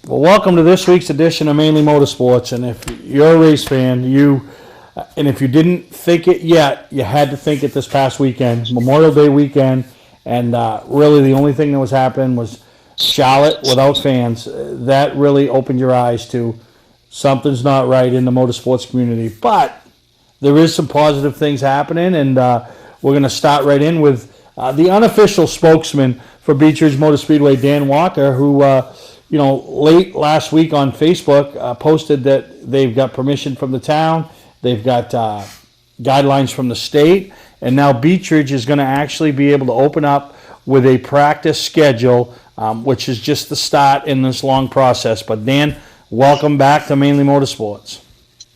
Well, welcome to this week's edition of Mainly Motorsports. And if you're a race fan, and if you didn't think it yet, you had to think it this past weekend, Memorial Day weekend. And really, the only thing that was happening was Charlotte without fans. That really opened your eyes to something's not right in the motorsports community. But there is some positive things happening, and we're going to start right in with the unofficial spokesman for Beech Ridge Motor Speedway, Dan Walker, who late last week on Facebook posted that they've got permission from the town, they've got guidelines from the state, and now Beech Ridge is going to actually be able to open up with a practice schedule, which is just the start in this long process. But Dan, welcome back to Mainly Motorsports.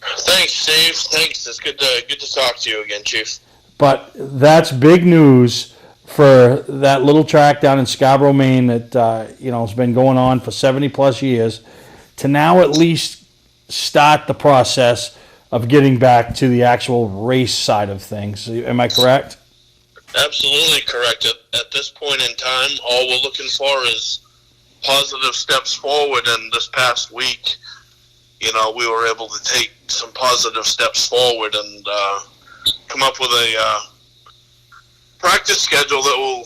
Thanks, Steve. Thanks. It's good to talk to you again, Chief. But that's big news for that little track down in Scarborough, Maine that has been going on for 70 plus years, to now at least start the process of getting back to the actual race side of things. Am I correct? Absolutely correct. At this point in time, all we're looking for is positive steps forward. And this past week, we were able to take some positive steps forward and come up with a practice schedule that will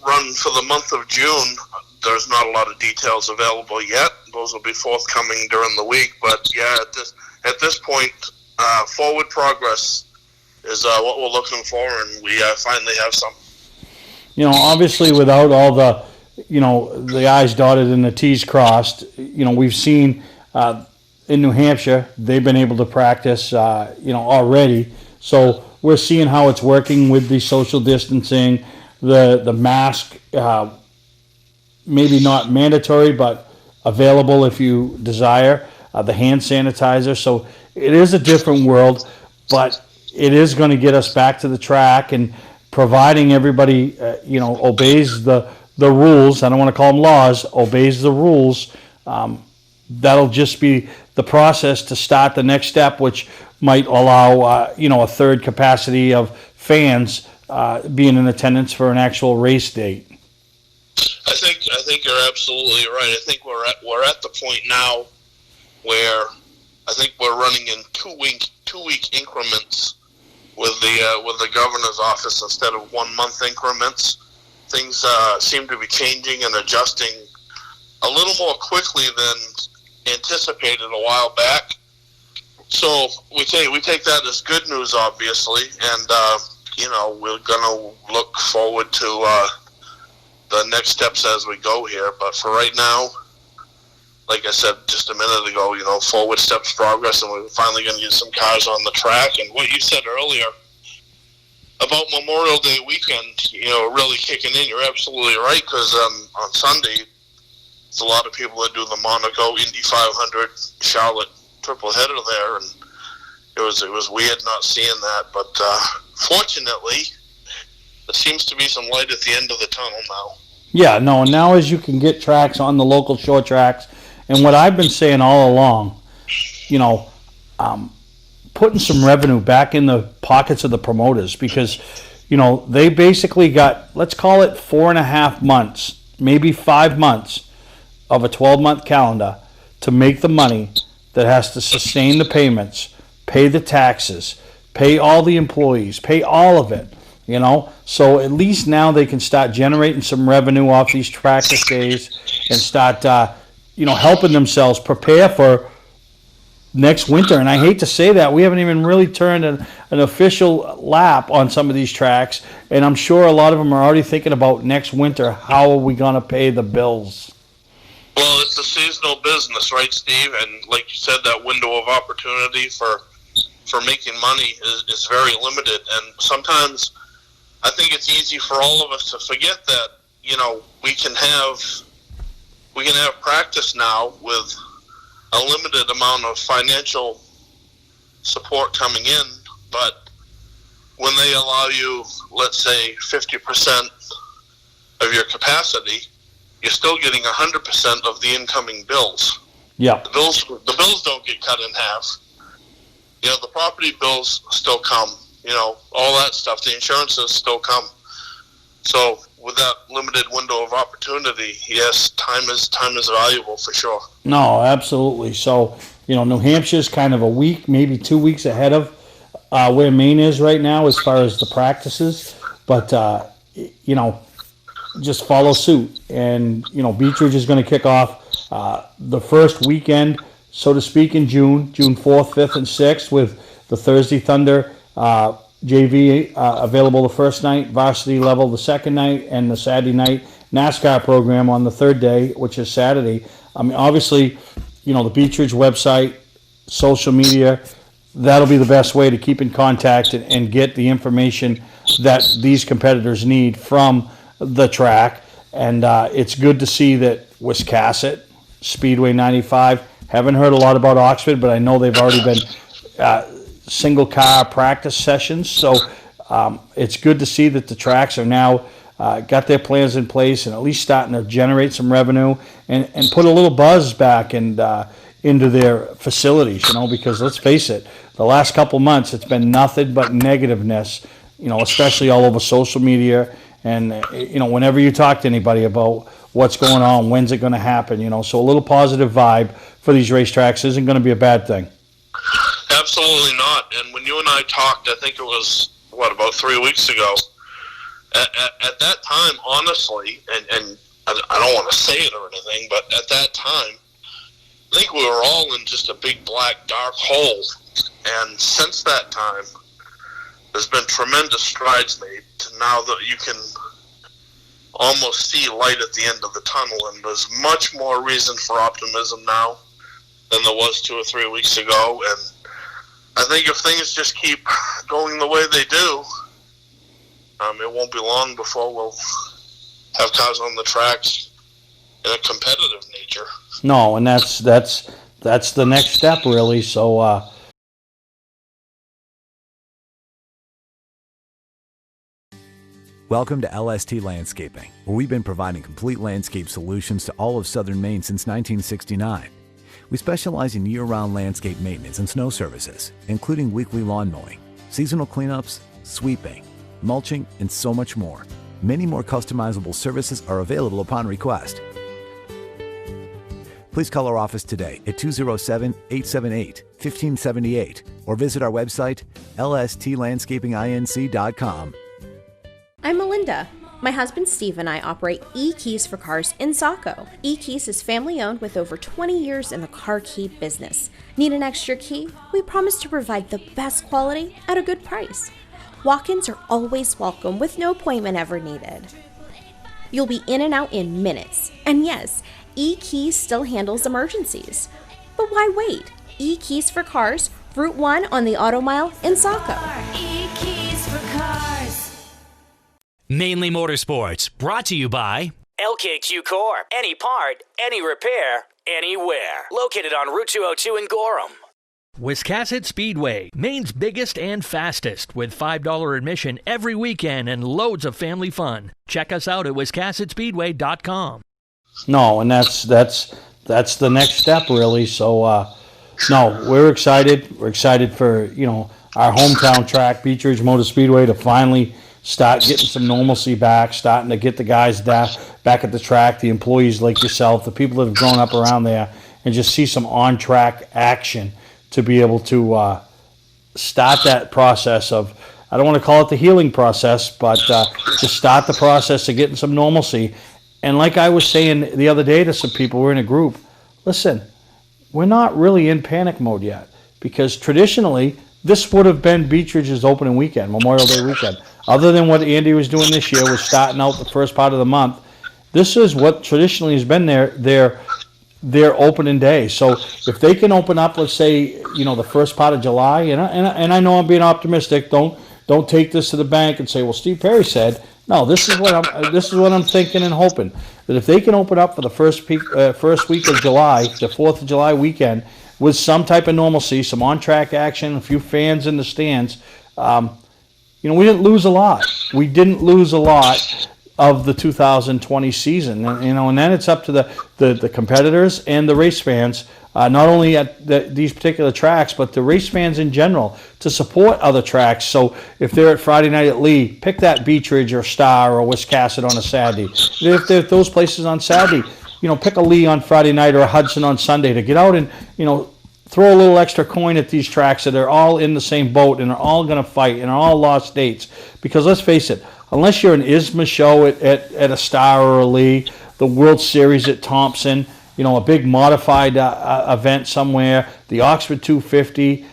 run for the month of June. There's not a lot of details available yet. Those will be forthcoming during the week. But yeah, at this point, forward progress is what we're looking for, and we finally have some. Obviously, without all the, the I's dotted and the T's crossed, we've seen in New Hampshire they've been able to practice, already. So we're seeing how it's working with the social distancing, the mask, maybe not mandatory, but available if you desire, the hand sanitizer. So it is a different world, but it is going to get us back to the track, and providing everybody, obeys the rules. I don't want to call them laws, obeys the rules. That'll just be the process to start the next step, which might allow, a third capacity of fans being in attendance for an actual race date. I think you're absolutely right. I think we're at the point now where I think we're running in two week increments with the governor's office instead of 1 month increments. Things seem to be changing and adjusting a little more quickly than anticipated a while back. So we take that as good news, obviously, and we're gonna look forward to the next steps as we go here. But for right now, like I said just a minute ago, forward steps progress, and we're finally going to get some cars on the track. And what you said earlier about Memorial Day weekend, really kicking in, you're absolutely right, because on Sunday, there's a lot of people that do the Monaco Indy 500 Charlotte triple header there, and it was weird not seeing that. But fortunately, there seems to be some light at the end of the tunnel now. Yeah, no, and now as you can get tracks on the local short tracks, and what I've been saying all along, putting some revenue back in the pockets of the promoters, because, they basically got, let's call it 4.5 months, maybe 5 months of a 12-month calendar to make the money that has to sustain the payments, pay the taxes, pay all the employees, pay all of it, So at least now they can start generating some revenue off these practice days and start, helping themselves prepare for next winter. And I hate to say that, we haven't even really turned an official lap on some of these tracks, and I'm sure a lot of them are already thinking about next winter. How are we going to pay the bills? Well, it's a seasonal business, right, Steve? And like you said, that window of opportunity for making money is very limited. And sometimes I think it's easy for all of us to forget that, we can have practice now with a limited amount of financial support coming in, but when they allow you, let's say, 50% of your capacity, you're still getting 100% of the incoming bills. Yeah. The bills don't get cut in half. The property bills still come. All that stuff. The insurances still come. So with that limited window of opportunity, yes, time is valuable for sure. No, absolutely. So, New Hampshire's kind of a week, maybe 2 weeks ahead of where Maine is right now as far as the practices. But, just follow suit. And, Beech Ridge is going to kick off the first weekend, so to speak, in June 4th, 5th, and 6th, with the Thursday Thunder JV available the first night, varsity level the second night, and the Saturday night NASCAR program on the third day, which is Saturday. I mean, obviously, the Beech Ridge website, social media, that'll be the best way to keep in contact and get the information that these competitors need from the track. And it's good to see that Wiscasset, Speedway 95, haven't heard a lot about Oxford, but I know they've already been single car practice sessions. So it's good to see that the tracks are now got their plans in place and at least starting to generate some revenue and put a little buzz back and into their facilities, because let's face it, the last couple months it's been nothing but negativeness, especially all over social media. And, whenever you talk to anybody about what's going on, when's it going to happen, so a little positive vibe for these racetracks isn't going to be a bad thing. Absolutely not. And when you and I talked, I think it was, about 3 weeks ago, at that time, honestly, and I don't want to say it or anything, but at that time, I think we were all in just a big black dark hole. And since that time, there's been tremendous strides made to now that you can almost see light at the end of the tunnel, and there's much more reason for optimism now than there was 2 or 3 weeks ago. And I think if things just keep going the way they do, it won't be long before we'll have cars on the tracks in a competitive nature. No, and that's the next step, really. So welcome to LST Landscaping, where we've been providing complete landscape solutions to all of southern Maine since 1969. We specialize in year-round landscape maintenance and snow services, including weekly lawn mowing, seasonal cleanups, sweeping, mulching, and so much more. Many more customizable services are available upon request. Please call our office today at 207-878-1578 or visit our website, lstlandscapinginc.com. I'm Melinda. My husband Steve and I operate E-Keys for Cars in Saco. E-Keys is family owned with over 20 years in the car key business. Need an extra key? We promise to provide the best quality at a good price. Walk-ins are always welcome with no appointment ever needed. You'll be in and out in minutes. And yes, E-Keys still handles emergencies. But why wait? E-Keys for Cars, Route 1 on the Auto Mile in Saco. E-Keys for Cars. Mainly Motorsports, brought to you by LKQ Core. Any part, any repair, anywhere. Located on Route 202 in Gorham. Wiscasset Speedway, Maine's biggest and fastest, with $5 admission every weekend and loads of family fun. Check us out at wiscassetspeedway.com. No, and that's the next step, really. So no, we're excited. We're excited for our hometown track, Beech Ridge Motor Speedway, to finally start getting some normalcy back, starting to get the guys back at the track, the employees like yourself, the people that have grown up around there, and just see some on-track action to be able to start that process of, I don't want to call it the healing process, but to start the process of getting some normalcy. And like I was saying the other day to some people, we're in a group, listen, we're not really in panic mode yet, because traditionally, this would have been Beech Ridge's opening weekend, Memorial Day weekend. Other than what Andy was doing this year, was starting out the first part of the month. This is what traditionally has been their opening day. So if they can open up, let's say, the first part of July, and I know I'm being optimistic. Don't take this to the bank and say, well, Steve Perry said. No, this is what I'm thinking and hoping, that if they can open up for the first week of July, the 4th of July weekend, with some type of normalcy, some on-track action, a few fans in the stands. We didn't lose a lot. We didn't lose a lot of the 2020 season. And, and then it's up to the competitors and the race fans, not only at these particular tracks, but the race fans in general, to support other tracks. So if they're at Friday night at Lee, pick that Beech Ridge or Star or Wiscasset on a Saturday. If they're at those places on Saturday, pick a Lee on Friday night or a Hudson on Sunday to get out and, throw a little extra coin at these tracks that are all in the same boat and are all going to fight and are all lost dates. Because let's face it, unless you're an ISMA show at a Star or a Lee, the World Series at Thompson, a big modified event somewhere, the Oxford 250,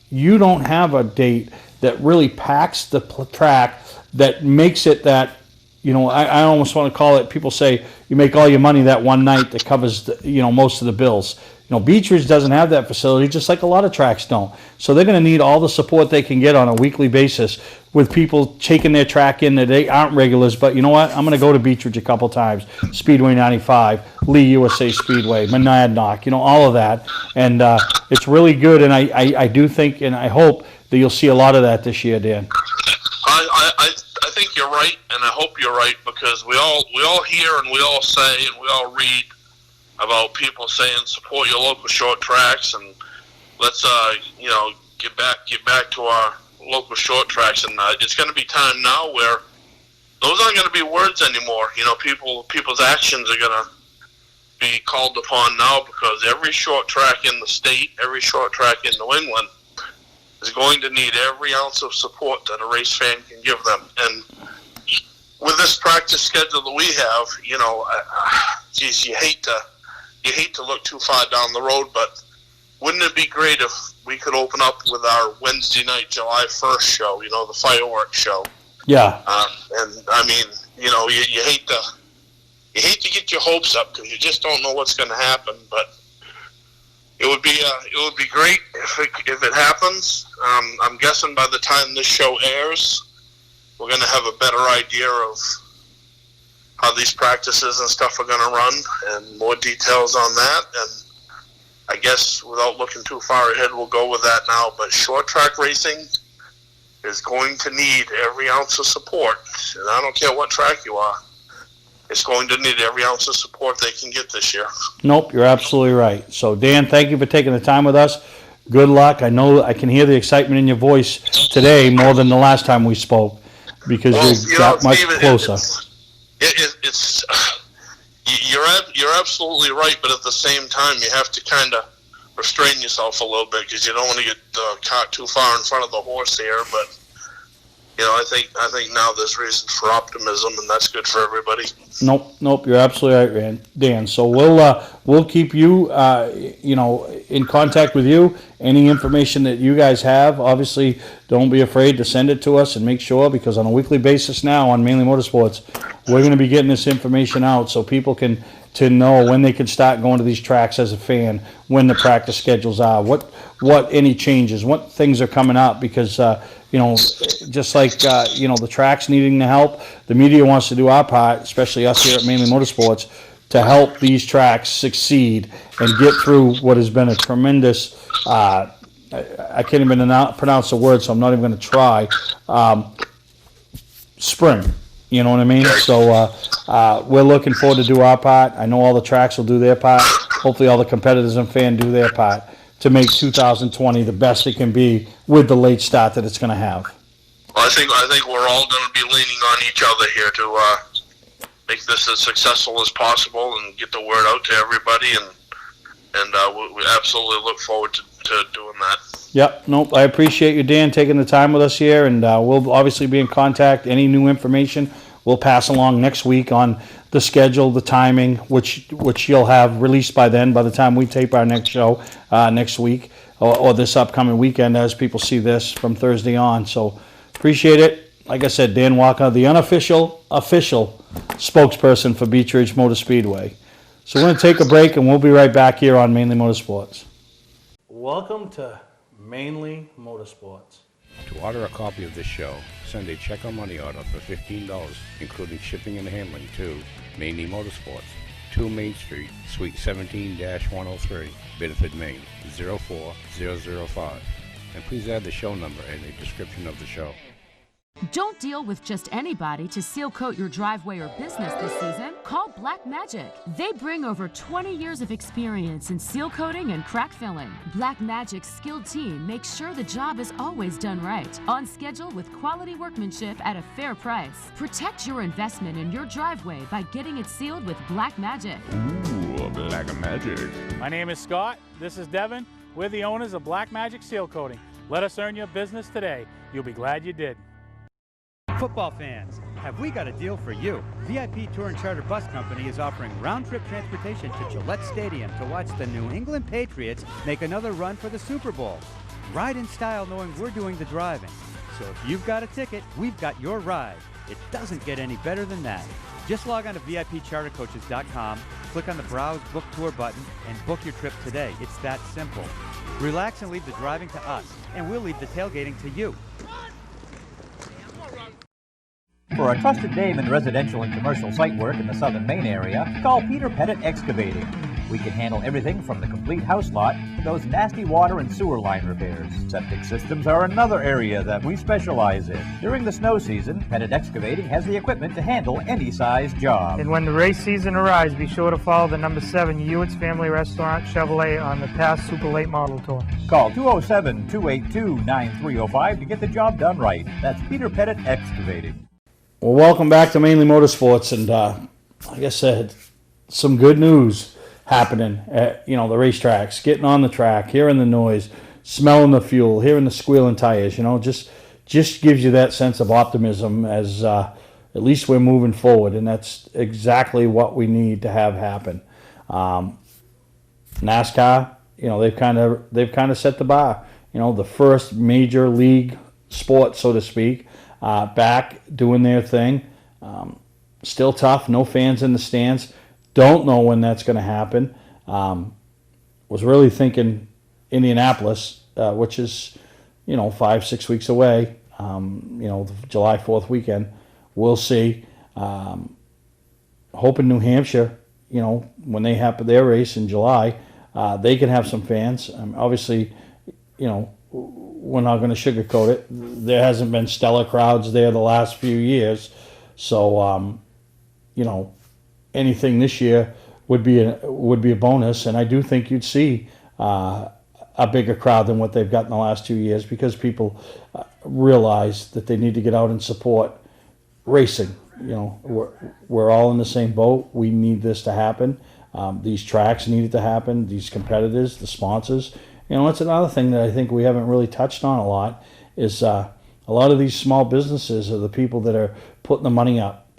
you don't have a date that really packs the track that makes it that, I almost want to call it, people say you make all your money that one night that covers, most of the bills. Beech Ridge doesn't have that facility, just like a lot of tracks don't. So they're going to need all the support they can get on a weekly basis with people taking their track in that they aren't regulars. But you know what? I'm going to go to Beech Ridge a couple times. Speedway 95, Lee USA Speedway, Monadnock, all of that. And it's really good. And I do think and I hope that you'll see a lot of that this year, Dan. I think you're right, and I hope you're right, because we all hear and we all say and we all read about people saying support your local short tracks and let's get back to our local short tracks, and it's going to be time now where those aren't going to be words anymore. People's actions are going to be called upon now, because every short track in the state, every short track in New England is going to need every ounce of support that a race fan can give them. And with this practice schedule that we have, you hate to look too far down the road, but wouldn't it be great if we could open up with our Wednesday night, July 1st show, the fireworks show? Yeah. And I mean, you hate to get your hopes up because you just don't know what's going to happen, but it would be great if it happens. I'm guessing by the time this show airs, we're going to have a better idea of how these practices and stuff are going to run, and more details on that. And I guess without looking too far ahead, we'll go with that now. But short track racing is going to need every ounce of support, and I don't care what track you are. It's going to need every ounce of support they can get this year. Nope, you're absolutely right. So, Dan, thank you for taking the time with us. Good luck. I know I can hear the excitement in your voice today more than the last time we spoke, because you got much closer. You're absolutely right, but at the same time, you have to kind of restrain yourself a little bit, because you don't want to get caught too far in front of the horse here. But I think now there's reason for optimism, and that's good for everybody. Nope, you're absolutely right, Dan. So we'll keep you in contact with you. Any information that you guys have, obviously, don't be afraid to send it to us, and make sure, because on a weekly basis now on Mainly Motorsports, we're going to be getting this information out so people can know when they can start going to these tracks as a fan, when the practice schedules are, what any changes, what things are coming up, because just like the tracks needing the help, the media wants to do our part, especially us here at Mainly Motorsports, to help these tracks succeed and get through what has been a tremendous, I can't even pronounce the word, so I'm not even going to try, spring. You know what I mean? So we're looking forward to do our part. I know all the tracks will do their part. Hopefully all the competitors and fans do their part to make 2020 the best it can be with the late start that it's going to have. Well, I think we're all going to be leaning on each other here to make this as successful as possible and get the word out to everybody, and we absolutely look forward to doing that. Yep, nope, I appreciate you, Dan, taking the time with us here, and we'll obviously be in contact. Any new information we'll pass along next week on the schedule, the timing, which you'll have released by then, by the time we tape our next show next week, or this upcoming weekend, as people see this from Thursday on. So appreciate it. Like I said, Dan Walker, the official spokesperson for Beech Ridge Motor Speedway. So we're going to take a break, and we'll be right back here on Mainly Motorsports. Welcome to Mainly Motorsports. To order a copy of this show, send a check or money order for $15, including shipping and handling, to Mainly Motorsports, 2 Main Street, Suite 17-103, Biddeford, Maine, 04005. And please add the show number in the description of the show. Don't deal with just anybody to seal coat your driveway or business this season. Call Black Magic. They bring over 20 years of experience in seal coating and crack filling. Black Magic's skilled team makes sure the job is always done right, on schedule with quality workmanship at a fair price. Protect your investment in your driveway by getting it sealed with Black Magic. Ooh, Black Magic. My name is Scott. This is Devin. We're the owners of Black Magic Seal Coating. Let us earn your business today. You'll be glad you did. Football fans, have we got a deal for you? VIP Tour and Charter Bus Company is offering round-trip transportation to Gillette Stadium to watch the New England Patriots make another run for the Super Bowl. Ride in style knowing we're doing the driving. So if you've got a ticket, we've got your ride. It doesn't get any better than that. Just log on to VIPChartercoaches.com, click on the Browse Book Tour button, and book your trip today. It's that simple. Relax and leave the driving to us, and we'll leave the tailgating to you. For a trusted name in residential and commercial site work in the southern Maine area, call Peter Pettit Excavating. We can handle everything from the complete house lot to those nasty water and sewer line repairs. Septic systems are another area that we specialize in. During the snow season, Pettit Excavating has the equipment to handle any size job. And when the race season arrives, be sure to follow the number 7 Hewitt's Family Restaurant Chevrolet on the past Super Late Model Tour. Call 207-282-9305 to get the job done right. That's Peter Pettit Excavating. Well, welcome back to Mainly Motorsports, and like I said, some good news happening at the racetracks. Getting on the track, hearing the noise, smelling the fuel, hearing the squealing tires. Just gives you that sense of optimism as at least we're moving forward, and that's exactly what we need to have happen. NASCAR, they've kind of set the bar. The first major league sport, so to speak. Back doing their thing. Still tough, no fans in the stands. Don't know when that's going to happen. Was really thinking Indianapolis, which is, 5-6 weeks away. The July 4th weekend. We'll see. Hoping New Hampshire, when they have their race in July, they can have some fans. Obviously, we're not going to sugarcoat it. There hasn't been stellar crowds there the last few years. So, anything this year would be a bonus. And I do think you'd see a bigger crowd than what they've got in the last 2 years because people realize that they need to get out and support racing. We're all in the same boat. We need this to happen. These tracks need it to happen. These competitors, the sponsors. That's another thing that I think we haven't really touched on a lot is a lot of these small businesses are the people that are putting the money up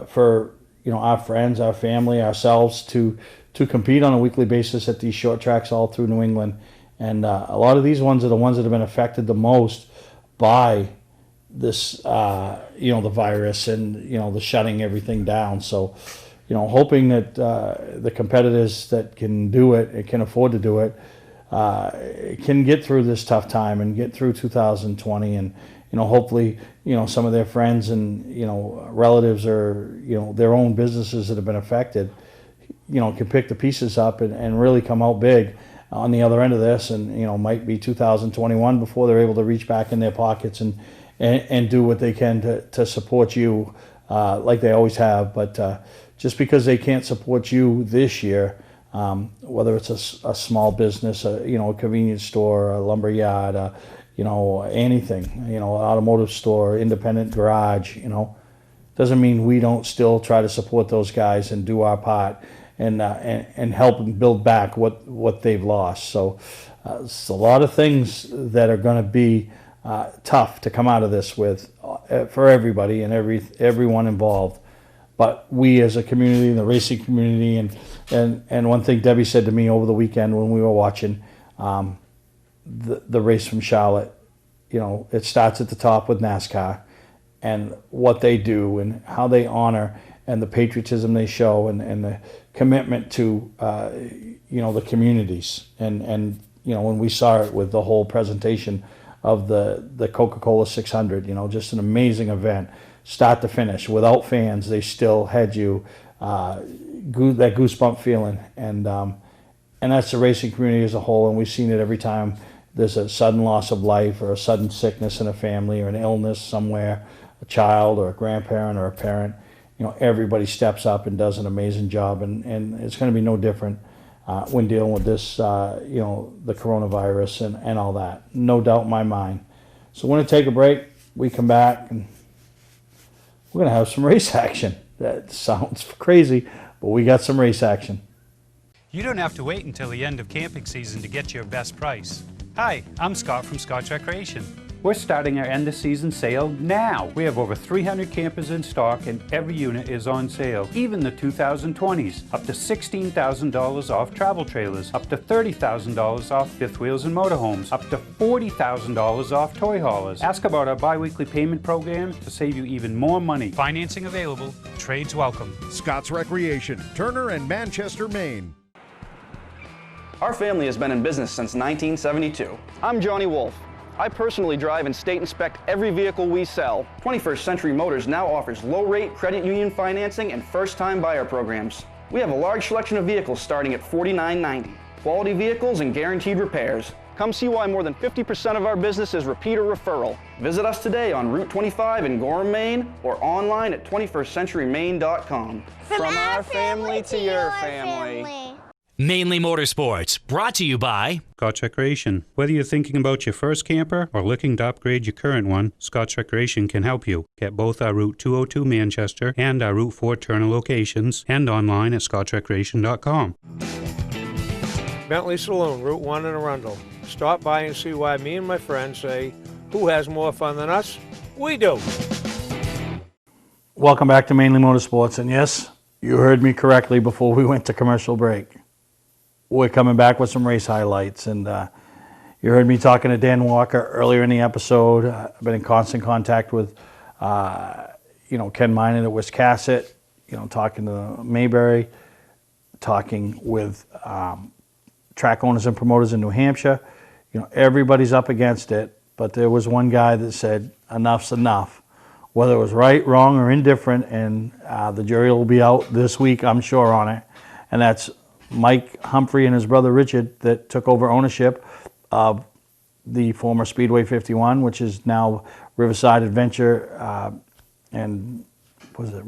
for our friends, our family, ourselves to compete on a weekly basis at these short tracks all through New England. And a lot of these ones are the ones that have been affected the most by this, the virus and, the shutting everything down. So, hoping that the competitors that can do it and can afford to do it, can get through this tough time and get through 2020 and hopefully some of their friends and relatives or their own businesses that have been affected can pick the pieces up and really come out big on the other end of this and might be 2021 before they're able to reach back in their pockets and do what they can to support you like they always have. But just because they can't support you this year, whether it's a small business, a convenience store, a lumber yard, anything, an automotive store, independent garage, doesn't mean we don't still try to support those guys and do our part and help them build back what they've lost. So it's a lot of things that are going to be tough to come out of this with for everybody and everyone involved. But we as a community, the racing community, and one thing Debbie said to me over the weekend when we were watching the race from Charlotte, it starts at the top with NASCAR and what they do and how they honor and the patriotism they show and the commitment to the communities and when we saw it with the whole presentation of the Coca-Cola 600, just an amazing event. Start to finish, without fans, they still had you that goosebump feeling, and that's the racing community as a whole. And we've seen it every time there's a sudden loss of life or a sudden sickness in a family or an illness somewhere. child or a grandparent or a parent, everybody steps up and does an amazing job, and it's going to be no different when dealing with this, the coronavirus and all that. No doubt in my mind. So we're going to take a break. We come back and we're going to have some race action. That sounds crazy, but we got some race action. You don't have to wait until the end of camping season to get your best price. Hi, I'm Scott from Scott's Recreation. We're starting our end of season sale now. We have over 300 campers in stock and every unit is on sale. Even the 2020s, up to $16,000 off travel trailers, up to $30,000 off fifth wheels and motorhomes, up to $40,000 off toy haulers. Ask about our bi-weekly payment program to save you even more money. Financing available, trades welcome. Scott's Recreation, Turner and Manchester, Maine. Our family has been in business since 1972. I'm Johnny Wolf. I personally drive and state inspect every vehicle we sell. 21st Century Motors now offers low-rate credit union financing and first-time buyer programs. We have a large selection of vehicles starting at $49.90. Quality vehicles and guaranteed repairs. Come see why more than 50% of our business is repeat or referral. Visit us today on Route 25 in Gorham, Maine, or online at 21stcenturymaine.com. From our family to your family. Mainly Motorsports, brought to you by Scott's Recreation. Whether you're thinking about your first camper or looking to upgrade your current one, Scott's Recreation can help you. Get both our Route 202 Manchester and our Route 4 Turner locations and online at scottsrecreation.com. Bentley Saloon, Route 1 in Arundel. Stop by and see why me and my friends say, who has more fun than us? We do. Welcome back to Mainly Motorsports, and yes, you heard me correctly before we went to commercial break. We're coming back with some race highlights, and you heard me talking to Dan Walker earlier in the episode. I've been in constant contact with, Ken Minot at Wiscasset, talking to Mayberry, talking with track owners and promoters in New Hampshire. Everybody's up against it, but there was one guy that said enough's enough. Whether it was right, wrong, or indifferent, and the jury will be out this week, I'm sure, on it, and that's Mike Humphrey and his brother Richard that took over ownership of the former Speedway 51, which is now Riverside Adventure, and was it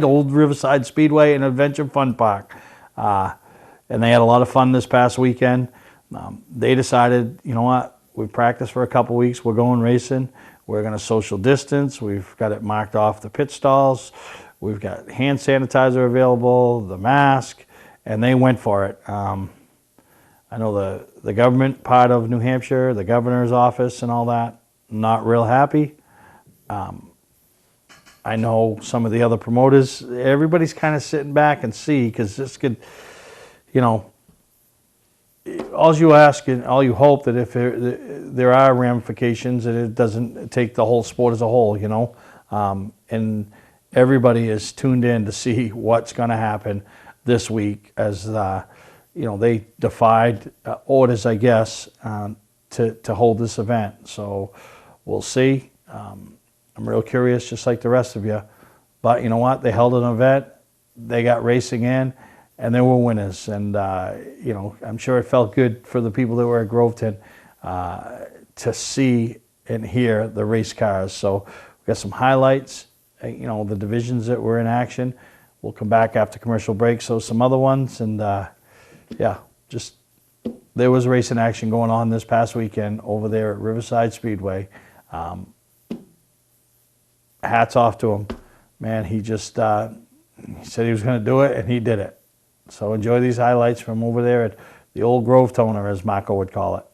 Old Riverside Speedway and Adventure Fun Park. And they had a lot of fun this past weekend. They decided, you know what, we've practiced for a couple weeks, we're going racing, we're going to social distance, we've got it marked off the pit stalls, we've got hand sanitizer available, the mask, and they went for it. I know the government part of New Hampshire, the governor's office and all that, not real happy. I know some of the other promoters, everybody's kind of sitting back and see, because this could, all you ask and all you hope that if there are ramifications, that it doesn't take the whole sport as a whole, and everybody is tuned in to see what's going to happen this week as they defied orders, I guess, to hold this event. So we'll see. I'm real curious, just like the rest of you. But you know what? They held an event. They got racing in, and they were winners. And I'm sure it felt good for the people that were at Groveton to see and hear the race cars. So we got some highlights. The divisions that were in action. We'll come back after commercial break, so some other ones, and there was racing action going on this past weekend over there at Riverside Speedway. Hats off to him. Man, he just he said he was going to do it, and he did it. So enjoy these highlights from over there at the old Grove Toner, as Marco would call it.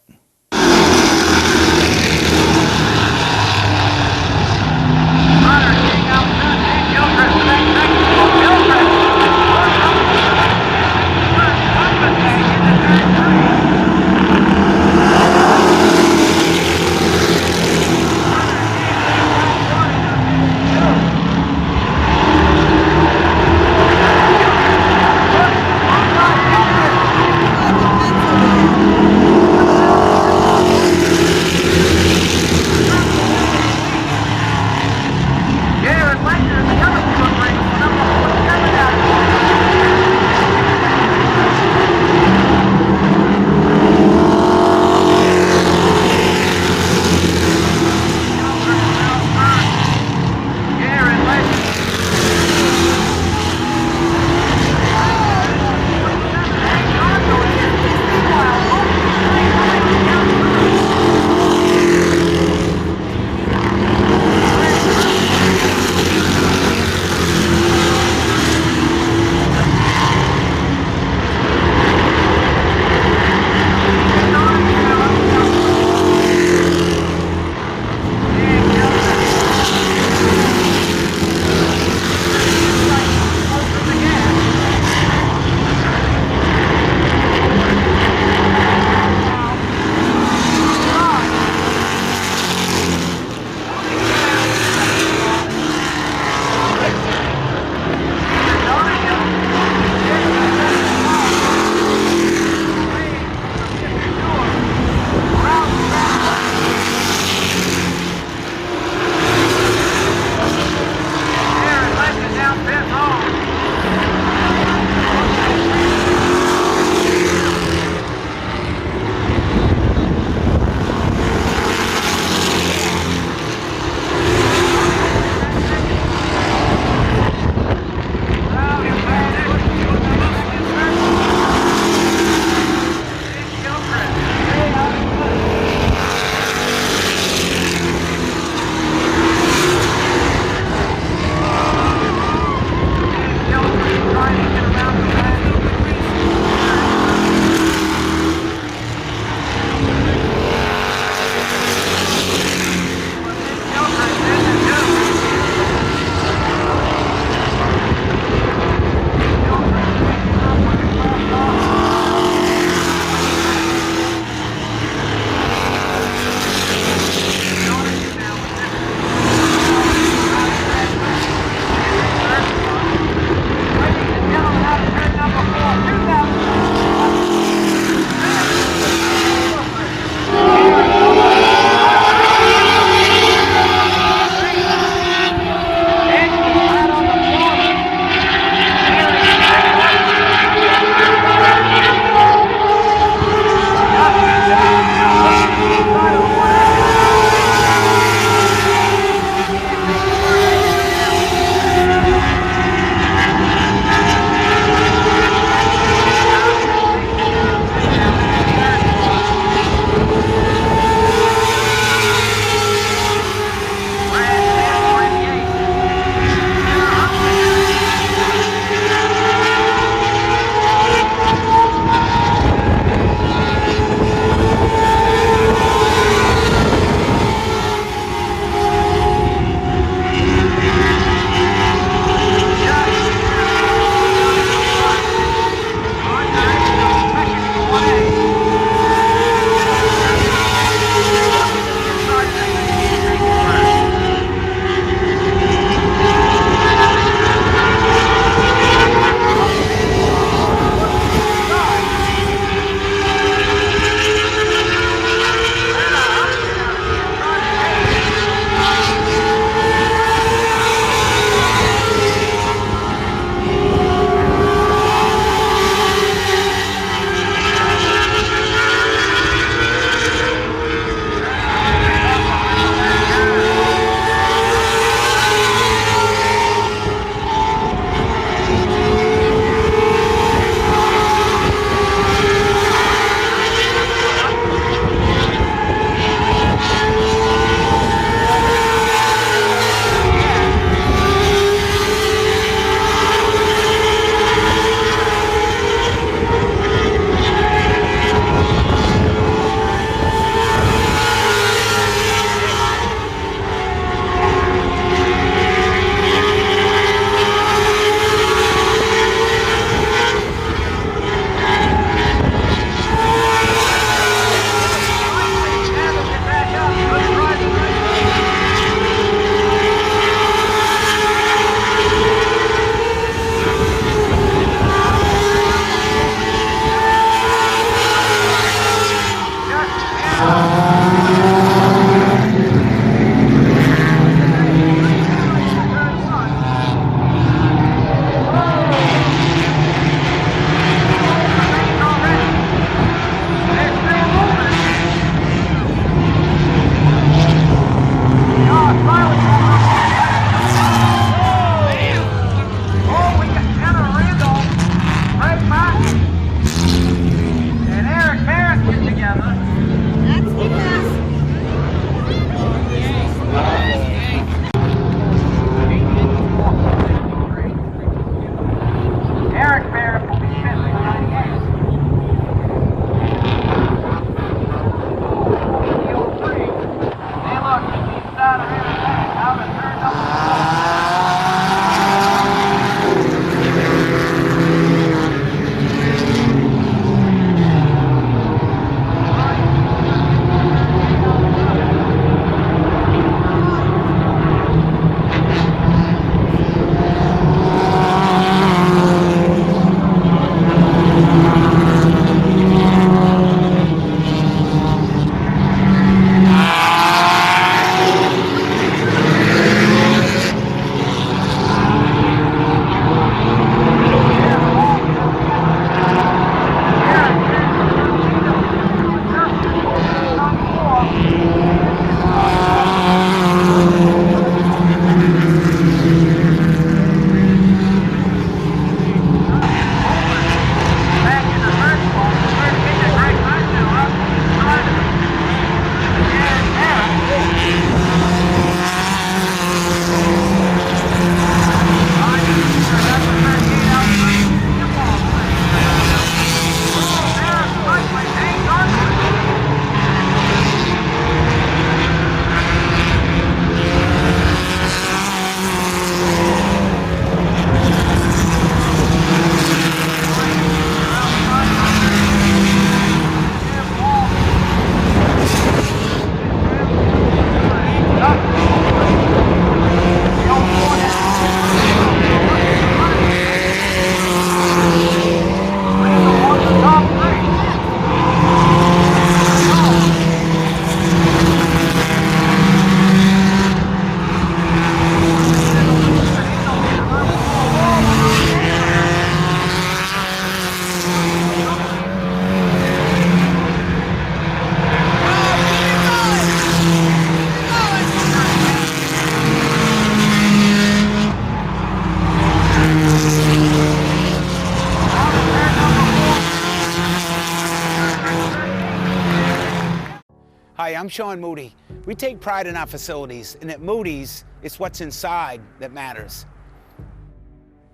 Hi, I'm Sean Moody. We take pride in our facilities, and at Moody's, it's what's inside that matters.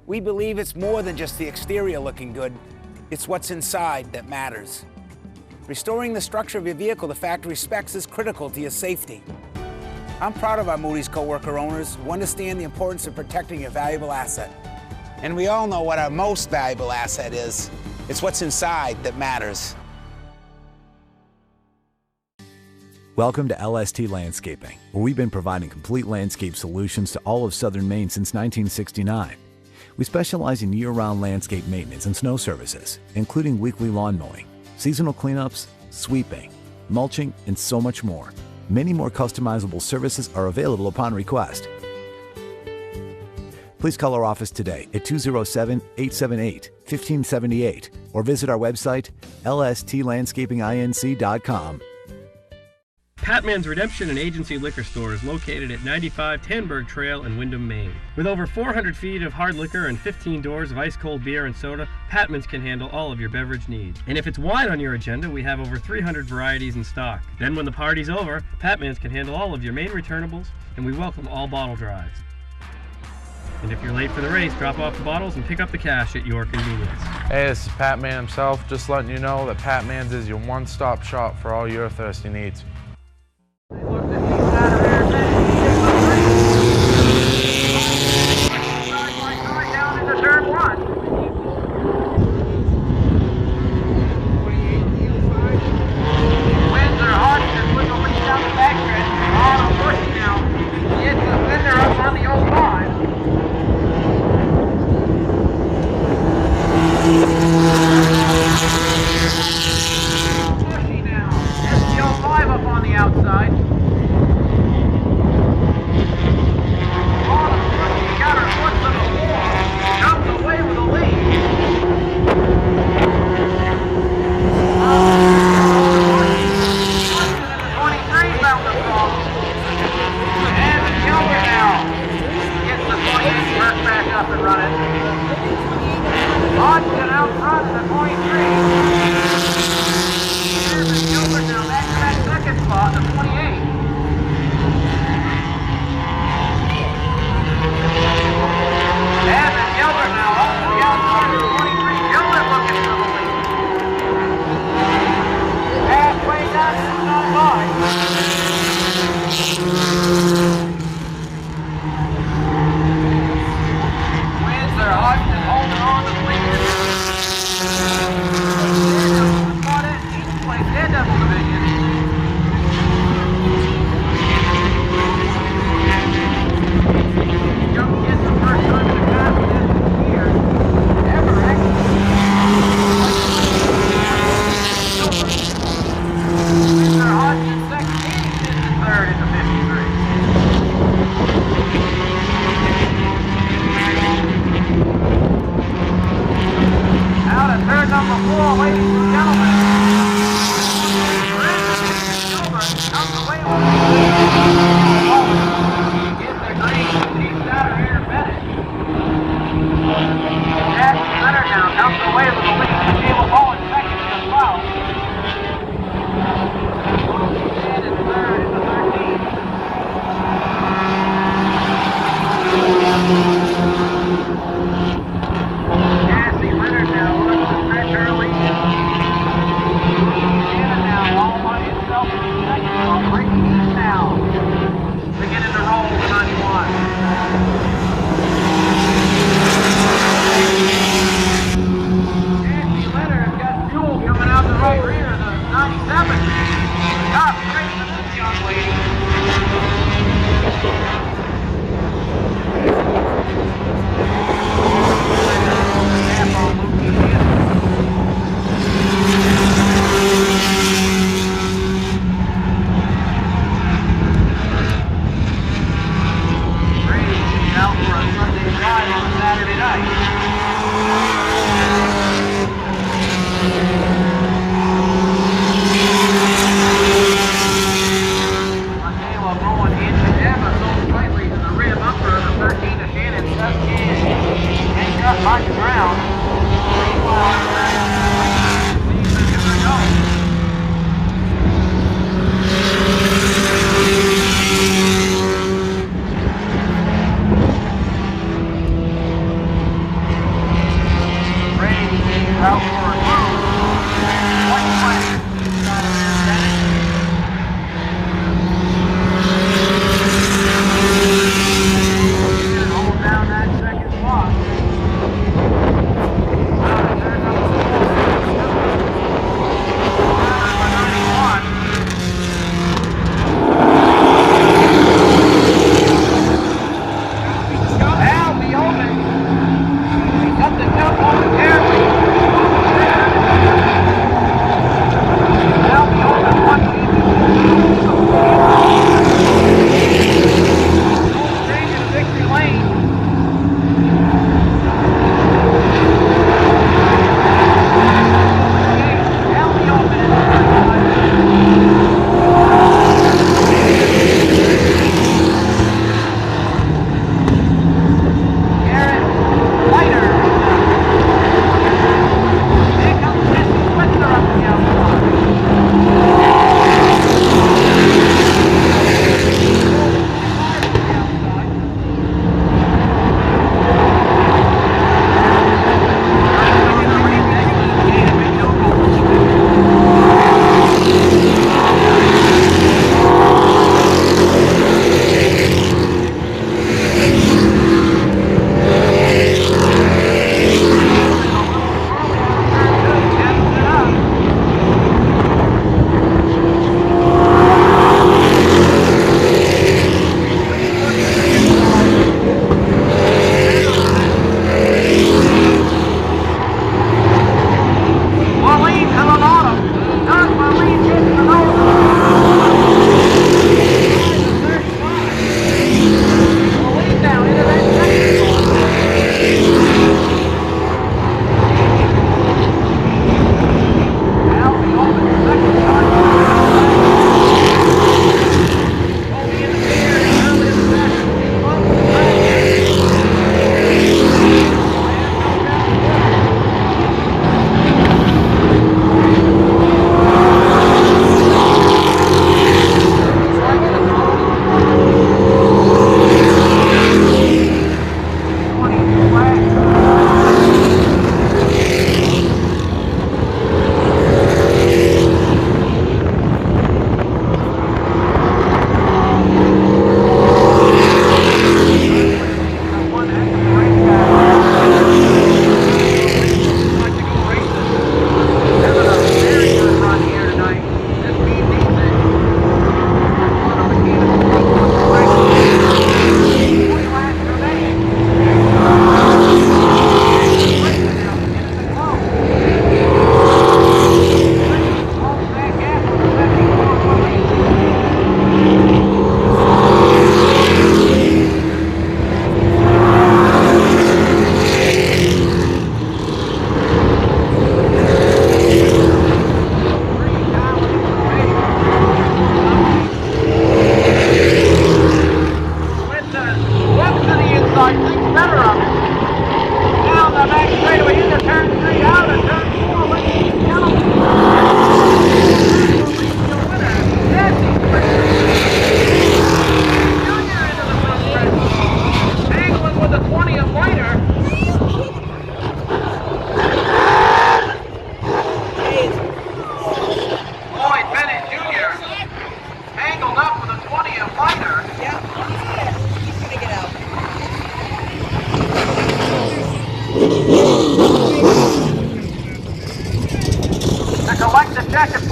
We believe it's more than just the exterior looking good, it's what's inside that matters. Restoring the structure of your vehicle the factory specs is critical to your safety. I'm proud of our Moody's coworker owners who understand the importance of protecting your valuable asset. And we all know what our most valuable asset is. It's what's inside that matters. Welcome to LST Landscaping, where we've been providing complete landscape solutions to all of southern Maine since 1969. We specialize in year-round landscape maintenance and snow services, including weekly lawn mowing, seasonal cleanups, sweeping, mulching, and so much more. Many more customizable services are available upon request. Please call our office today at 207-878-1578 or visit our website, lstlandscapinginc.com. Patman's Redemption and Agency Liquor Store is located at 95 Tanberg Trail in Windham, Maine. With over 400 feet of hard liquor and 15 doors of ice-cold beer and soda, Patman's can handle all of your beverage needs. And if it's wine on your agenda, we have over 300 varieties in stock. Then when the party's over, Patman's can handle all of your Maine returnables, and we welcome all bottle drives. And if you're late for the race, drop off the bottles and pick up the cash at your convenience. Hey, this is Pat Man himself, just letting you know that Pat Man's is your one-stop shop for all your thirsty needs.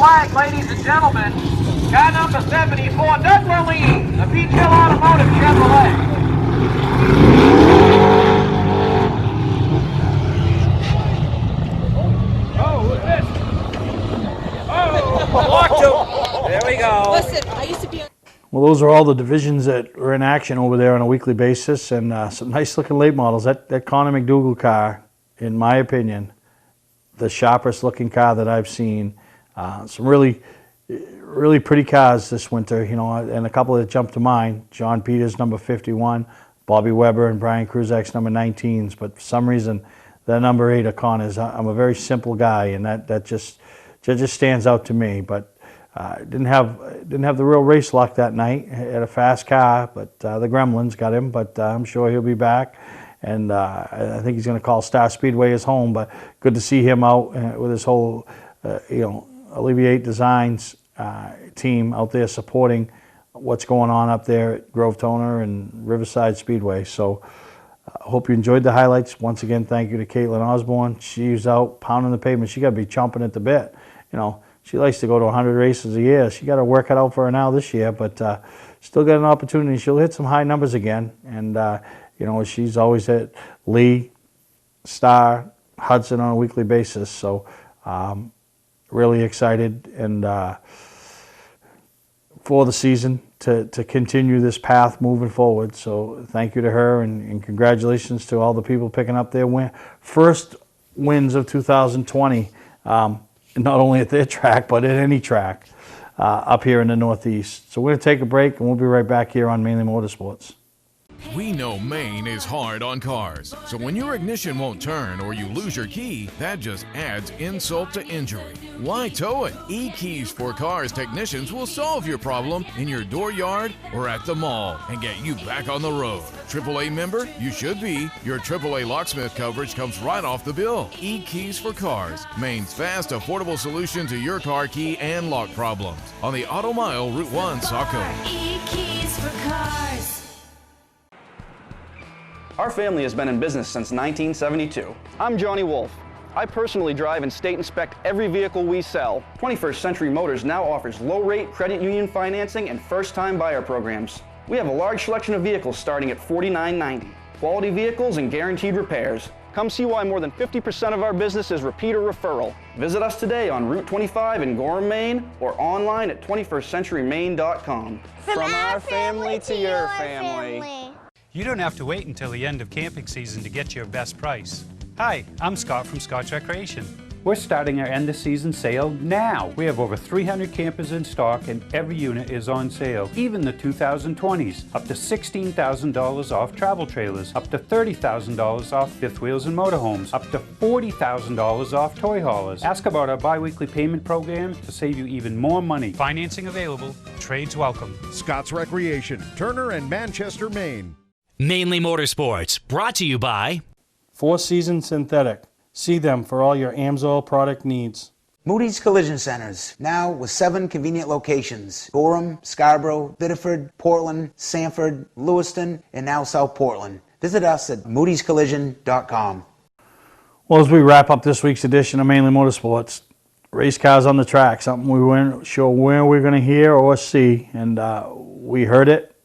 flag, ladies and gentlemen. Car number 74, Douglas Lee, the Beach Hill Automotive Chevrolet. Oh, who's this? Oh, blocked him. There we go. Listen, I used to be on... Well, those are all the divisions that are in action over there on a weekly basis, and some nice-looking late models. That Connor McDougal car, in my opinion, the sharpest-looking car that I've seen. Some really pretty cars this winter, you know, and a couple that jump to mind. John Peters, number 51, Bobby Weber and Brian Kruzak's number 19s, but for some reason, that number 8 of Connor's, I'm a very simple guy, and that just stands out to me. But didn't have the real race luck that night. Had a fast car, but the Gremlins got him. But I'm sure he'll be back, and I think he's going to call Star Speedway his home. But good to see him out with his whole, Alleviate Designs team out there supporting what's going on up there at Grove Toner and Riverside Speedway. So I hope you enjoyed the highlights. Once again, thank you to Caitlin Osborne. She's out pounding the pavement. She got to be chomping at the bit. You know, she likes to go to 100 races a year. She got to work it out for her now this year, but still got an opportunity. She'll hit some high numbers again. And, she's always at Lee, Star, Hudson on a weekly basis. So really excited and for the season to continue this path moving forward. So thank you to her and congratulations to all the people picking up their first wins of 2020. Not only at their track, but at any track up here in the Northeast. So we're going to take a break, and we'll be right back here on Mainly Motorsports. We know Maine is hard on cars, so when your ignition won't turn or you lose your key, that just adds insult to injury. Why tow it? E-Keys for Cars technicians will solve your problem in your dooryard or at the mall and get you back on the road. AAA member? You should be. Your AAA locksmith coverage comes right off the bill. E-Keys for Cars, Maine's fast, affordable solution to your car key and lock problems. On the Auto Mile, Route 1, Saco. E-Keys for Cars. Our family has been in business since 1972. I'm Johnny Wolf. I personally drive and state inspect every vehicle we sell. 21st Century Motors now offers low-rate credit union financing and first-time buyer programs. We have a large selection of vehicles starting at $49.90. Quality vehicles and guaranteed repairs. Come see why more than 50% of our business is repeat or referral. Visit us today on Route 25 in Gorham, Maine, or online at 21stcenturymaine.com. From our family to your family. You don't have to wait until the end of camping season to get your best price. Hi, I'm Scott from Scotch Recreation. We're starting our end of season sale now. We have over 300 campers in stock and every unit is on sale, even the 2020s. Up to $16,000 off travel trailers, up to $30,000 off fifth wheels and motorhomes, up to $40,000 off toy haulers. Ask about our bi-weekly payment program to save you even more money. Financing available, trades welcome. Scott's Recreation, Turner and Manchester, Maine. Mainly Motorsports, brought to you by Four Seasons Synthetic. See them for all your AMSOIL product needs. Moody's Collision Centers, now with 7 convenient locations. Gorham, Scarborough, Biddeford, Portland, Sanford, Lewiston, and now South Portland. Visit us at moodyscollision.com. Well, as we wrap up this week's edition of Mainly Motorsports, race cars on the track, something we weren't sure where we're going to hear or see, and we heard it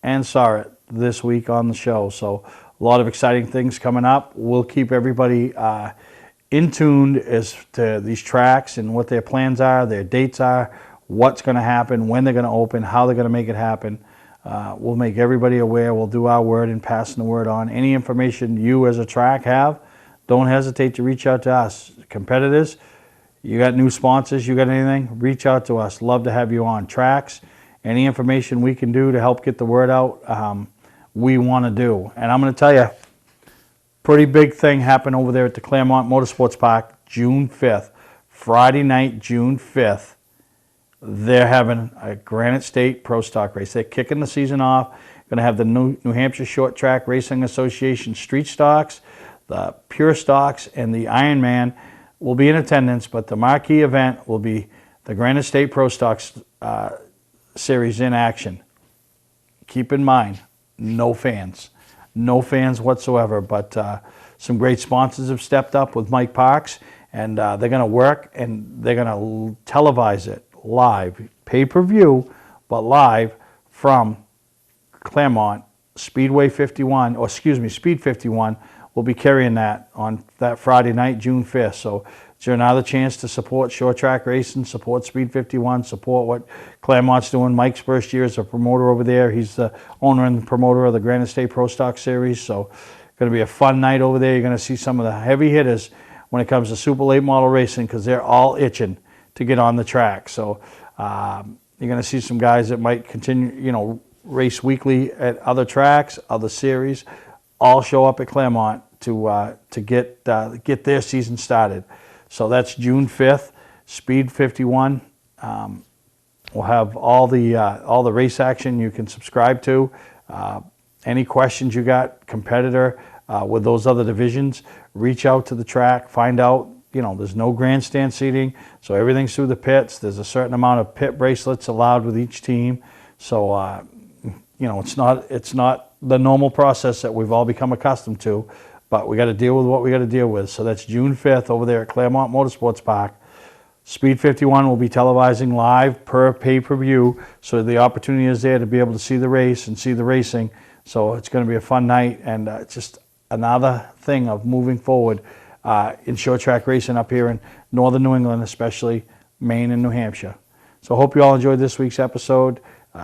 and saw it this week on the show. So a lot of exciting things coming up. We'll keep everybody in tune as to these tracks and what their plans are, their dates are, what's going to happen, when they're going to open, how they're going to make it happen. We'll make everybody aware. We'll do our word in passing the word on. Any information you as a track have, don't hesitate to reach out to us. Competitors, you got new sponsors, you got anything, reach out to us. Love to have you on. Tracks, any information we can do to help get the word out, we want to do. And I'm going to tell you, pretty big thing happened over there at the Claremont Motorsports Park June 5th. Friday night, June 5th. They're having a Granite State Pro Stock race. They're kicking the season off. Going to have the New Hampshire Short Track Racing Association Street Stocks, the Pure Stocks, and the Ironman will be in attendance, but the marquee event will be the Granite State Pro Stocks series in action. Keep in mind, no fans whatsoever, but some great sponsors have stepped up with Mike Parks And they're going to work, and they're going to televise it live, pay-per-view, but live from Claremont. Speed 51 will be carrying that on that Friday night, June 5th. So it's another chance to support short track racing, support Speed 51, support what Claremont's doing. Mike's first year as a promoter over there. He's the owner and promoter of the Granite State Pro Stock Series. So going to be a fun night over there. You're going to see some of the heavy hitters when it comes to super late model racing, because they're all itching to get on the track. So you're going to see some guys that might continue, race weekly at other tracks, other series, all show up at Claremont to get their season started. So that's June 5th, Speed 51. We'll have all the race action you can subscribe to. Any questions you got, competitor with those other divisions, reach out to the track, find out. There's no grandstand seating, so everything's through the pits. There's a certain amount of pit bracelets allowed with each team. So it's not the normal process that we've all become accustomed to, but we got to deal with what we got to deal with. So that's June 5th over there at Claremont Motorsports Park. Speed 51 will be televising live per pay-per-view, so the opportunity is there to be able to see the race and see the racing. So it's going to be a fun night, and just another thing of moving forward in short track racing up here in northern New England, especially Maine and New Hampshire. So I hope you all enjoyed this week's episode.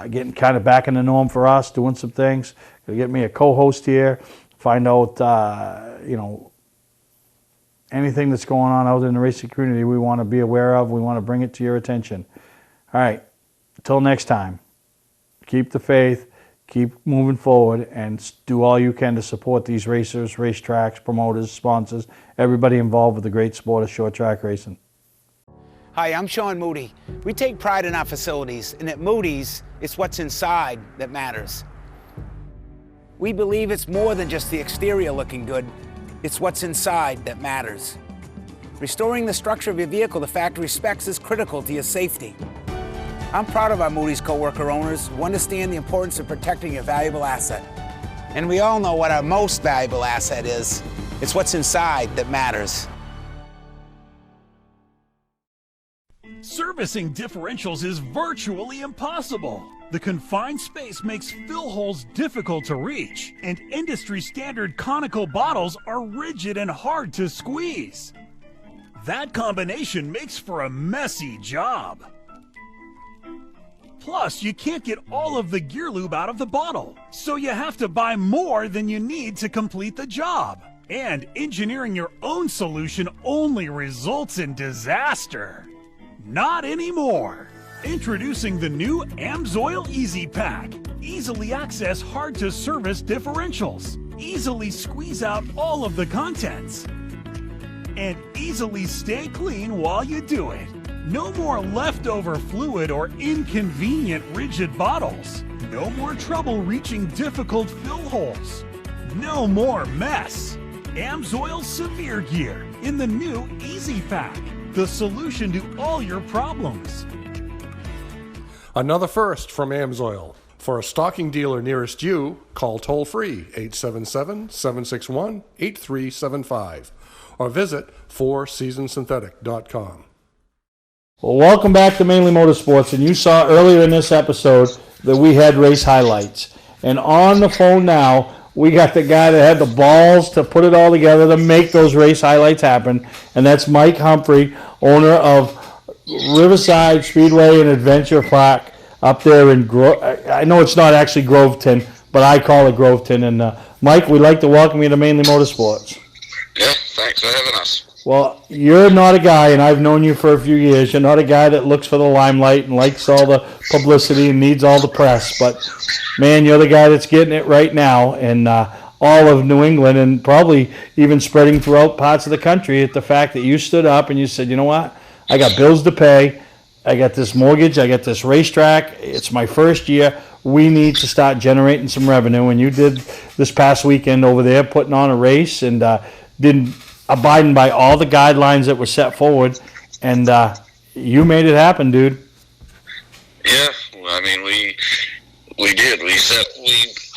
Getting kind of back in the norm for us, doing some things. Gonna get me a co-host here, find out anything that's going on out in the racing community we want to be aware of. We want to bring it to your attention. All right, until next time, keep the faith, keep moving forward, and do all you can to support these racers, racetracks, promoters, sponsors, everybody involved with the great sport of short track racing. Hi, I'm Sean Moody. We take pride in our facilities, and at Moody's, it's what's inside that matters. We believe it's more than just the exterior looking good, it's what's inside that matters. Restoring the structure of your vehicle to factory specs is critical to your safety. I'm proud of our Moody's co-worker owners who understand the importance of protecting your valuable asset. And we all know what our most valuable asset is. It's what's inside that matters. Servicing differentials is virtually impossible. The confined space makes fill holes difficult to reach, and industry-standard conical bottles are rigid and hard to squeeze. That combination makes for a messy job. Plus, you can't get all of the gear lube out of the bottle, so you have to buy more than you need to complete the job. And engineering your own solution only results in disaster. Not anymore. Introducing the new AMSOIL Easy Pack. Easily access hard-to-service differentials. Easily squeeze out all of the contents. And easily stay clean while you do it. No more leftover fluid or inconvenient rigid bottles. No more trouble reaching difficult fill holes. No more mess. AMSOIL Severe Gear in the new Easy Pack. The solution to all your problems. Another first from AMSOIL. For a stocking dealer nearest you, call toll-free 877-761-8375 or visit fourseasonsynthetic.com. Well, welcome back to Mainly Motorsports, and you saw earlier in this episode that we had race highlights. And on the phone now, we got the guy that had the balls to put it all together to make those race highlights happen, and that's Mike Humphrey, owner of Riverside Speedway and Adventure Park up there in I know it's not actually Groveton, but I call it Groveton. And Mike, we'd like to welcome you to Mainly Motorsports. Yeah, thanks for having us. Well, you're not a guy, and I've known you for a few years, you're not a guy that looks for the limelight and likes all the publicity and needs all the press, but man, you're the guy that's getting it right now in all of New England, and probably even spreading throughout parts of the country, at the fact that you stood up and you said, you know what, I got bills to pay, I got this mortgage, I got this racetrack, it's my first year, we need to start generating some revenue. And you did this past weekend over there, putting on a race, and abiding by all the guidelines that were set forward, and you made it happen, dude. Yeah, I mean, we did. We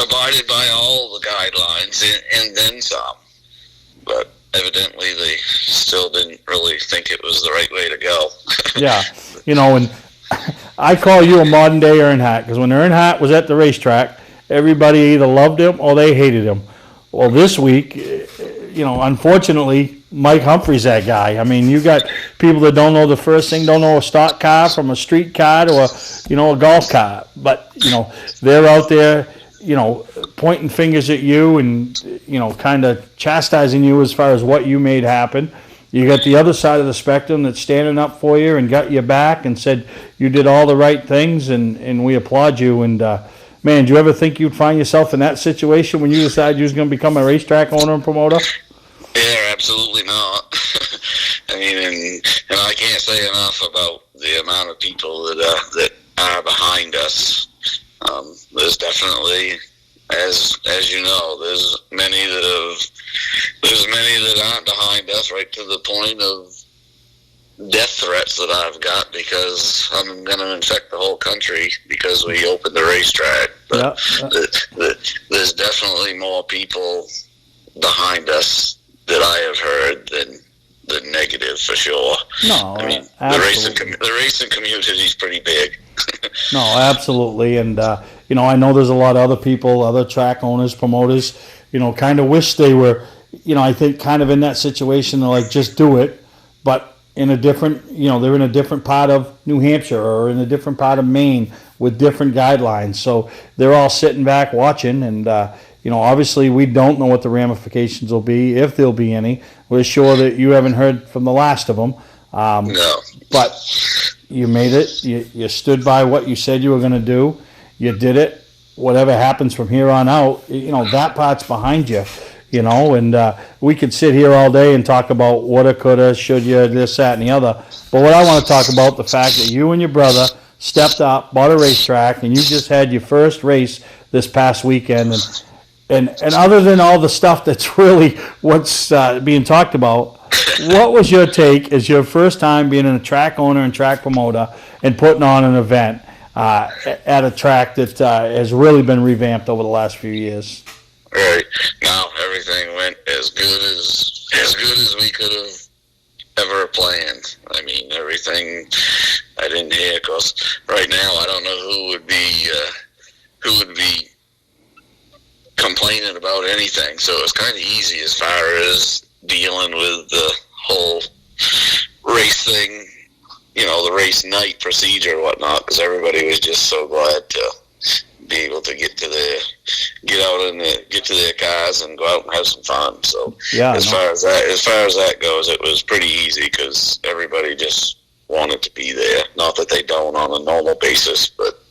abided by all the guidelines and then some. But evidently they still didn't really think it was the right way to go. Yeah, and I call you a modern day Earnhardt, because when Earnhardt was at the racetrack, everybody either loved him or they hated him. Well, this week, unfortunately, Mike Humphrey's that guy. I mean, you got people that don't know the first thing, don't know a stock car from a street car or a golf car, but they're out there, pointing fingers at you and kind of chastising you as far as what you made happen. You got the other side of the spectrum that's standing up for you and got your back and said you did all the right things, and we applaud you. And man, do you ever think you'd find yourself in that situation when you decided you was going to become a racetrack owner and promoter? Yeah, absolutely not. I mean, and I can't say enough about the amount of people that are behind us. There's definitely, as you know, there's many that aren't behind us, right to the point of death threats that I've got because I'm going to infect the whole country because we opened the racetrack. But there's definitely more people behind us that I have heard than negative, for sure. No, I mean, the racing community is pretty big. No, absolutely. And, I know there's a lot of other people, other track owners, promoters, kind of wish they were, I think kind of in that situation, they're like, just do it. But in a different, they're in a different part of New Hampshire or in a different part of Maine with different guidelines. So they're all sitting back watching. And, obviously we don't know what the ramifications will be, if there'll be any. We're sure that you haven't heard from the last of them. No. But you made it. You stood by what you said you were going to do. You did it. Whatever happens from here on out, that part's behind you, and we could sit here all day and talk about woulda, coulda, should you, this, that, and the other. But what I want to talk about, the fact that you and your brother stepped up, bought a racetrack, and you just had your first race this past weekend. And other than all the stuff that's really what's being talked about, what was your take as your first time being a track owner and track promoter and putting on an event at a track that has really been revamped over the last few years? Right. Now everything went as good as we could have ever planned. I mean, everything. I didn't hear, because right now I don't know who would be complaining about anything. So it's kind of easy as far as dealing with the whole race thing, the race night procedure and whatnot, because everybody was just so glad to be able to get to their cars and go out and have some fun. So as far as that goes, it was pretty easy because everybody just wanted to be there. Not that they don't on a normal basis, but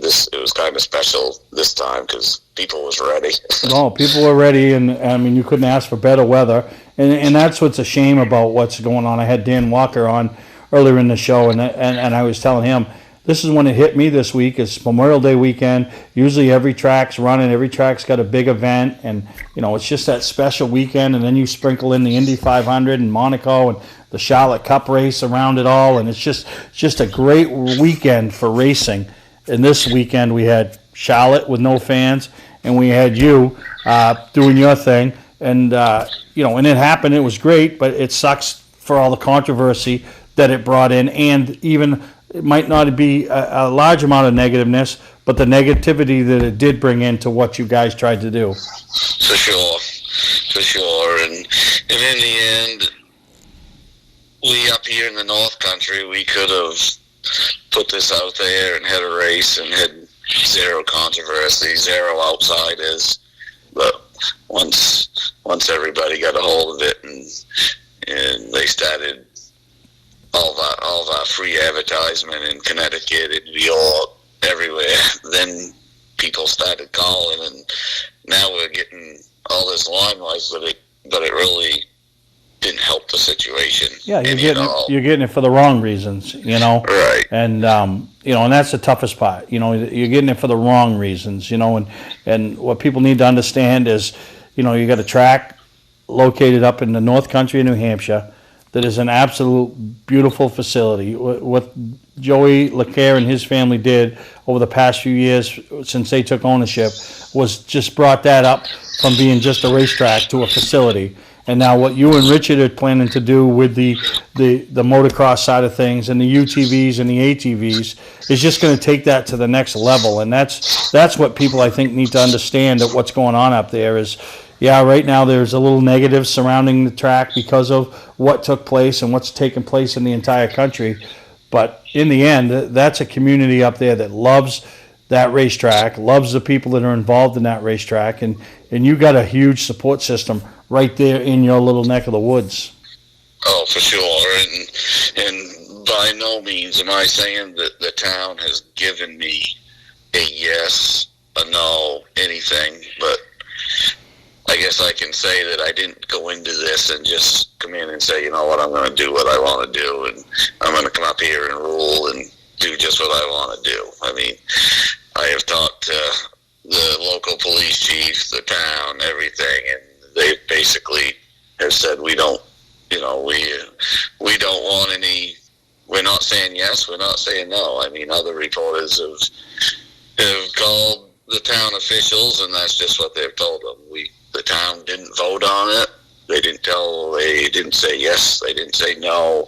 it was kind of special this time because people was ready. No, people were ready, and I mean, you couldn't ask for better weather. And that's what's a shame about what's going on. I had Dan Walker on earlier in the show, and I was telling him, this is when it hit me this week. It's Memorial Day weekend. Usually every track's running. Every track's got a big event, and it's just that special weekend. And then you sprinkle in the Indy 500 and Monaco and the Charlotte Cup race around it all, and it's just a great weekend for racing. And this weekend we had Charlotte with no fans, and we had you doing your thing, and and it happened. It was great, but it sucks for all the controversy that it brought in, and even it might not be a large amount of negativeness, but the negativity that it did bring into what you guys tried to do. For sure, and in the end, we up here in the North Country, we could have put this out there and had a race and had zero controversy, zero outsiders. But once everybody got a hold of it and they started all of our free advertisement in Connecticut, in New York, everywhere, then people started calling, and now we're getting all this limelight, but it really didn't help the situation. Yeah, you're getting it for the wrong reasons, Right. And and that's the toughest part. You're getting it for the wrong reasons, and what people need to understand is, you got a track located up in the North Country of New Hampshire that is an absolute beautiful facility. What Joey LeCare and his family did over the past few years since they took ownership was just brought that up from being just a racetrack to a facility. And now what you and Richard are planning to do with the motocross side of things and the UTVs and the ATVs is just going to take that to the next level. And that's what people, I think, need to understand, that what's going on up there is, yeah, right now there's a little negative surrounding the track because of what took place and what's taken place in the entire country. But in the end, that's a community up there that loves that racetrack, loves the people that are involved in that racetrack, and you got a huge support system right there in your little neck of the woods. Oh, for sure. And by no means am I saying that the town has given me a yes, a no, anything, but I guess I can say that I didn't go into this and just come in and say, you know what, I'm going to do what I want to do, and I'm going to come up here and rule and do just what I want to do. I mean, I have talked to the local police chief, the town, everything, and they basically have said we don't, you know, we don't want any. We're not saying yes, we're not saying no. I mean, other reporters have called the town officials, and that's just what they've told them. The town didn't vote on it. They didn't say yes, they didn't say no.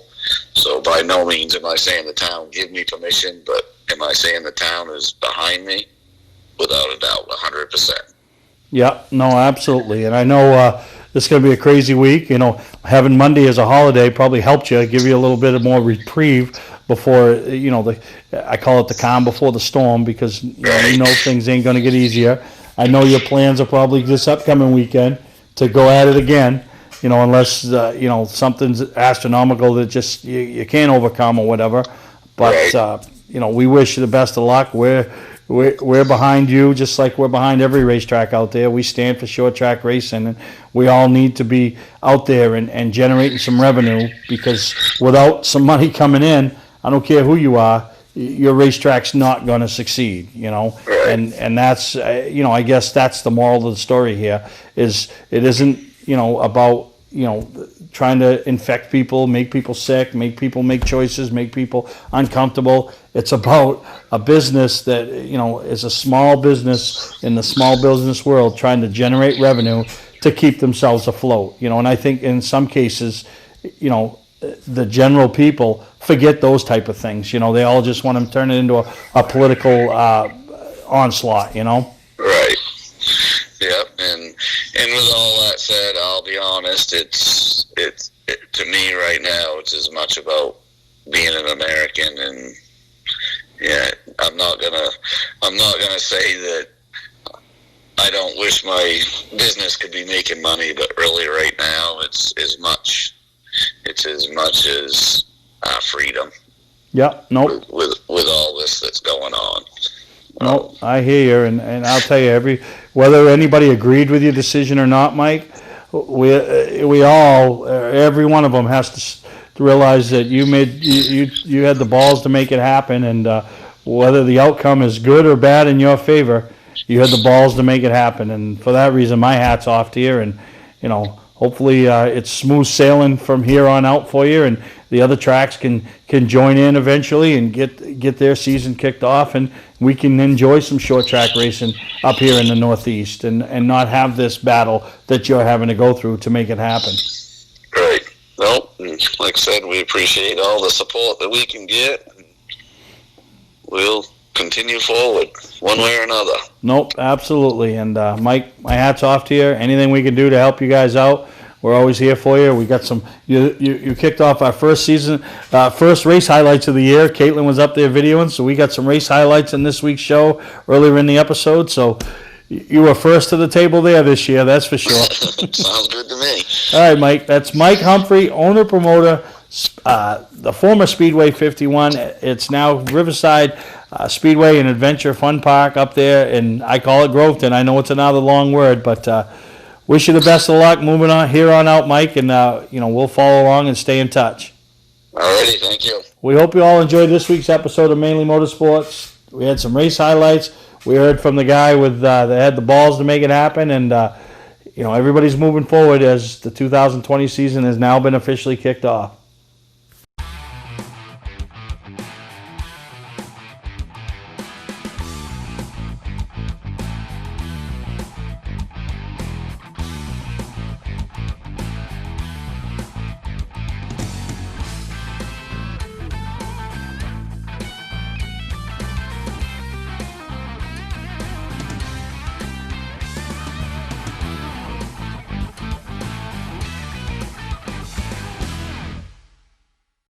So by no means am I saying the town give me permission, but am I saying the town is behind me? Without a doubt, 100%. Yeah, no, absolutely. And I know this is going to be a crazy week. You know, having Monday as a holiday probably helped you, give you a little bit of more reprieve before, you know, I call it the calm before the storm, because you know things ain't going to get easier. I know your plans are probably this upcoming weekend to go at it again, you know, unless, you know, something's astronomical that just you can't overcome or whatever. But, you know, we wish you the best of luck. We're behind you, just like we're behind every racetrack out there. We stand for short track racing, and we all need to be out there and generating some revenue, because without some money coming in, I don't care who you are, your racetrack's not going to succeed, you know. And that's, you know, I guess that's the moral of the story here, is it isn't, you know, about, you know, trying to infect people, make people sick, make people make choices, make people uncomfortable. It's about a business that, you know, is a small business in the small business world trying to generate revenue to keep themselves afloat, you know. And I think in some cases, you know, the general people forget those type of things. You know, they all just want to turn it into a political onslaught, you know. Right. Yep. And with all that said, I'll be honest, it's to me right now, it's as much about being an American. And yeah, I'm not gonna say that I don't wish my business could be making money, but really right now it's as much as freedom. Yeah, nope. With all this that's going on. No, I hear you, and I'll tell you, whether anybody agreed with your decision or not, Mike, we all, every one of them has to realize that you had the balls to make it happen, and whether the outcome is good or bad in your favor, you had the balls to make it happen. And for that reason, my hat's off to you, and you know, hopefully it's smooth sailing from here on out for you, and the other tracks can join in eventually and get their season kicked off, and we can enjoy some short track racing up here in the Northeast, and not have this battle that you're having to go through to make it happen. Right. Well, like I said, we appreciate all the support that we can get. We'll continue forward one way or another. Nope, absolutely. And Mike, my hat's off to you. Anything we can do to help you guys out, we're always here for you. We got some. You kicked off our first race highlights of the year. Caitlin was up there videoing, so we got some race highlights in this week's show earlier in the episode. So you were first to the table there this year, that's for sure. Sounds good to me. All right, Mike. That's Mike Humphrey, owner promoter, the former Speedway 51. It's now Riverside Speedway and Adventure Fun Park up there, and I call it Groveton. I know it's another long word, but wish you the best of luck moving on here on out, Mike, and you know, we'll follow along and stay in touch. Alrighty, thank you. We hope you all enjoyed this week's episode of Mainly Motorsports. We had some race highlights. We heard from the guy that had the balls to make it happen, and you know, everybody's moving forward as the 2020 season has now been officially kicked off.